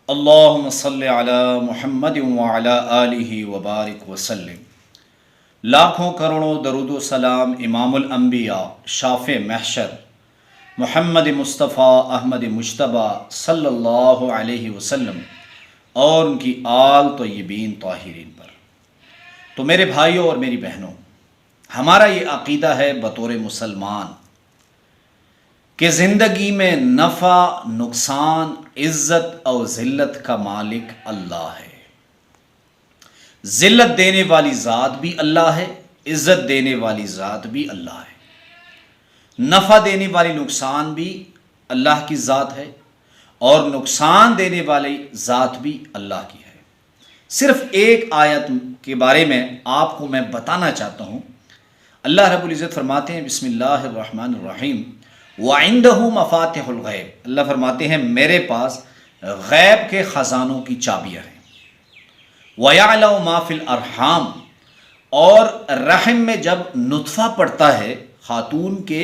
اللہم صلی علی محمد وعلی آلہ وبارک وسلم۔ لاکھوں کروڑوں درود و سلام امام الانبیاء شافع محشر محمد مصطفیٰ احمد مجتبیٰ صلی اللہ علیہ وسلم اور ان کی آل طیبین طاہرین پر۔ تو میرے بھائیوں اور میری بہنوں، ہمارا یہ عقیدہ ہے بطور مسلمان کہ زندگی میں نفع نقصان عزت اور ذلت کا مالک اللہ ہے۔ ذلت دینے والی ذات بھی اللہ ہے، عزت دینے والی ذات بھی اللہ ہے، نفع دینے والی نقصان بھی اللہ کی ذات ہے اور نقصان دینے والی ذات بھی اللہ کی ہے۔ صرف ایک آیت کے بارے میں آپ کو میں بتانا چاہتا ہوں۔ اللہ رب العزت فرماتے ہیں بسم اللہ الرحمن الرحیم وَعِنْدَهُ مَفَاتِحُ الْغَيْبِ، اللہ فرماتے ہیں میرے پاس غیب کے خزانوں کی چابیاں ہیں۔ وَيَعْلَمُ مَا فِي الْأَرْحَامِ، اور رحم میں جب نطفہ پڑتا ہے، خاتون کے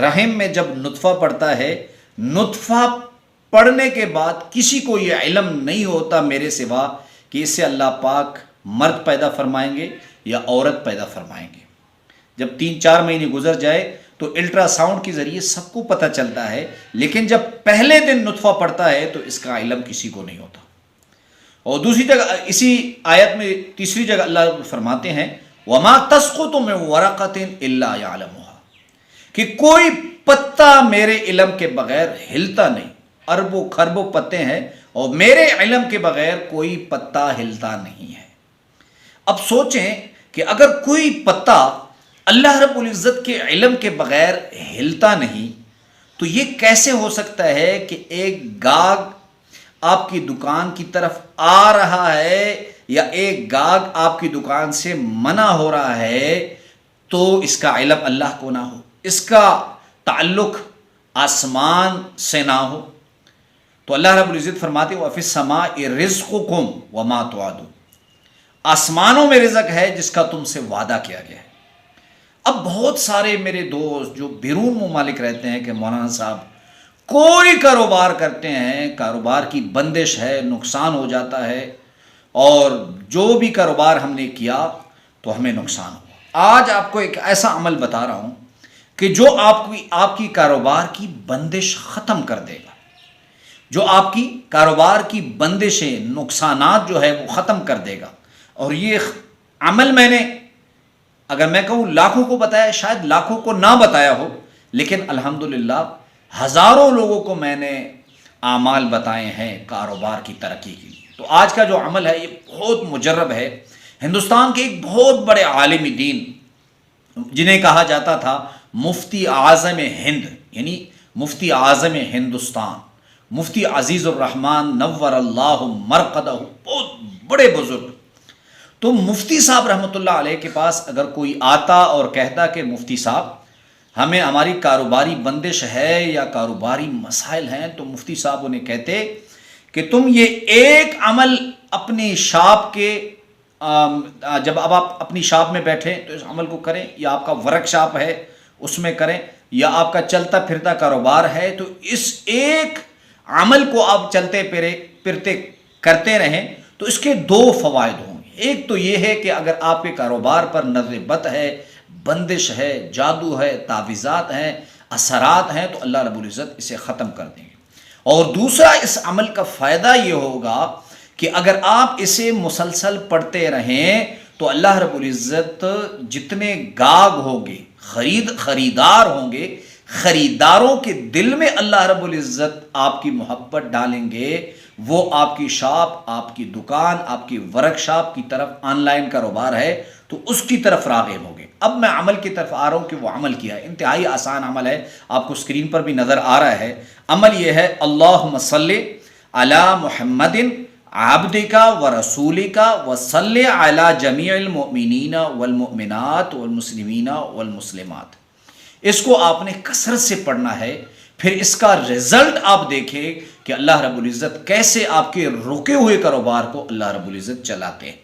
رحم میں جب نطفہ پڑتا ہے، نطفہ پڑنے کے بعد کسی کو یہ علم نہیں ہوتا میرے سوا کہ اس سے اللہ پاک مرد پیدا فرمائیں گے یا عورت پیدا فرمائیں گے۔ جب 3-4 مہینے گزر جائے تو الٹرا ساؤنڈ کے ذریعے سب کو پتہ چلتا ہے، لیکن جب پہلے دن نطفہ پڑتا ہے تو اس کا علم کسی کو نہیں ہوتا۔ اور دوسری جگہ اسی آیت میں تیسری جگہ اللہ فرماتے ہیں وَمَا تَسْقُطُ مِن وَرَقَةٍ إِلَّا يَعْلَمُهَا، کہ کوئی پتا میرے علم کے بغیر ہلتا نہیں۔ اربوں خربوں پتے ہیں اور میرے علم کے بغیر کوئی پتا ہلتا نہیں ہے۔ اب سوچیں کہ اگر کوئی پتا اللہ رب العزت کے علم کے بغیر ہلتا نہیں تو یہ کیسے ہو سکتا ہے کہ ایک گاگ آپ کی دکان کی طرف آ رہا ہے یا ایک گاگ آپ کی دکان سے منع ہو رہا ہے تو اس کا علم اللہ کو نہ ہو، اس کا تعلق آسمان سے نہ ہو؟ تو اللہ رب العزت فرماتے وَفِي السَّمَاءِ رِزْقُكُمْ وَمَا تُوعَدُونَ، آسمانوں میں رزق ہے جس کا تم سے وعدہ کیا گیا ہے۔ اب بہت سارے میرے دوست جو بیرون ممالک رہتے ہیں کہ مولانا صاحب کوئی کاروبار کرتے ہیں، کاروبار کی بندش ہے، نقصان ہو جاتا ہے، اور جو بھی کاروبار ہم نے کیا تو ہمیں نقصان ہوا۔ آج آپ کو ایک ایسا عمل بتا رہا ہوں کہ جو آپ کی کاروبار کی بندش ختم کر دے گا، جو آپ کی کاروبار کی بندشیں نقصانات جو ہے وہ ختم کر دے گا۔ اور یہ عمل میں نے اگر میں کہوں لاکھوں کو بتایا، شاید لاکھوں کو نہ بتایا ہو، لیکن الحمدللہ ہزاروں لوگوں کو میں نے اعمال بتائے ہیں کاروبار کی ترقی کے لیے۔ تو آج کا جو عمل ہے یہ بہت مجرب ہے۔ ہندوستان کے ایک بہت بڑے عالم دین جنہیں کہا جاتا تھا مفتی اعظم ہند، یعنی مفتی اعظم ہندوستان، مفتی عزیز الرحمن نور اللہ مرقدہ، بہت بڑے بزرگ، تو مفتی صاحب رحمۃ اللہ علیہ کے پاس اگر کوئی آتا اور کہتا کہ مفتی صاحب ہمیں ہماری کاروباری بندش ہے یا کاروباری مسائل ہیں، تو مفتی صاحب انہیں کہتے کہ تم یہ ایک عمل اپنی شاپ کے جب اب آپ اپنی شاپ میں بیٹھیں تو اس عمل کو کریں، یا آپ کا ورک شاپ ہے اس میں کریں، یا آپ کا چلتا پھرتا کاروبار ہے تو اس ایک عمل کو آپ چلتے پھرتے کرتے رہیں تو اس کے 2 فوائد ہوں۔ ایک تو یہ ہے کہ اگر آپ کے کاروبار پر نظر بد ہے، بندش ہے، جادو ہے، تعویذات ہیں، اثرات ہیں، تو اللہ رب العزت اسے ختم کر دیں گے۔ اور دوسرا اس عمل کا فائدہ یہ ہوگا کہ اگر آپ اسے مسلسل پڑھتے رہیں تو اللہ رب العزت جتنے گاگ ہوں گے، خریدار ہوں گے، خریداروں کے دل میں اللہ رب العزت آپ کی محبت ڈالیں گے، وہ آپ کی شاپ، آپ کی دکان، آپ کی ورک شاپ کی طرف آن لائن کاروبار ہے تو اس کی طرف راغب ہوں گے۔ اب میں عمل کی طرف آ رہا ہوں کہ وہ عمل کیا ہے، انتہائی آسان عمل ہے، آپ کو اسکرین پر بھی نظر آ رہا ہے۔ عمل یہ ہے اللہم صلی علی محمد عبدک و رسولک و صلی علی جمیع المؤمنین والمؤمنات والمسلمین والمسلمات۔ اس کو آپ نے کثرت سے پڑھنا ہے، پھر اس کا رزلٹ آپ دیکھیں کہ اللہ رب العزت کیسے آپ کے رکے ہوئے کاروبار کو اللہ رب العزت چلاتے ہیں۔